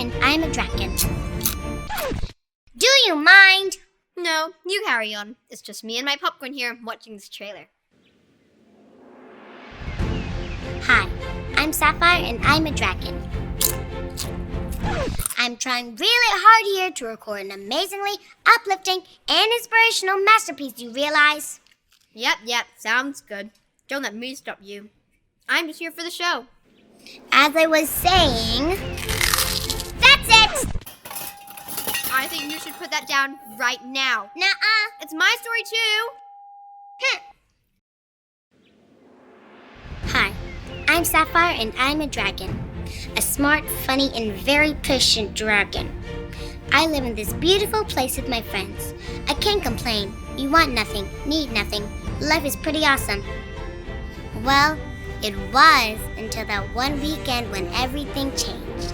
and I'm a dragon. Do you mind? No, you carry on. It's just me and my popcorn here watching this trailer. Hi, I'm Sapphire and I'm a dragon. I'm trying really hard here to record an amazingly uplifting and inspirational masterpiece, you realize? Yep, sounds good. Don't let me stop you. I'm just here for the show. As I was saying, that's it! I think you should put that down right now. Nuh-uh. It's my story too. Hi, I'm Sapphire and I'm a dragon. A smart, funny, and very patient dragon. I live in this beautiful place with my friends. I can't complain. You want nothing, need nothing. Life is pretty awesome. Well, it was until that one weekend when everything changed.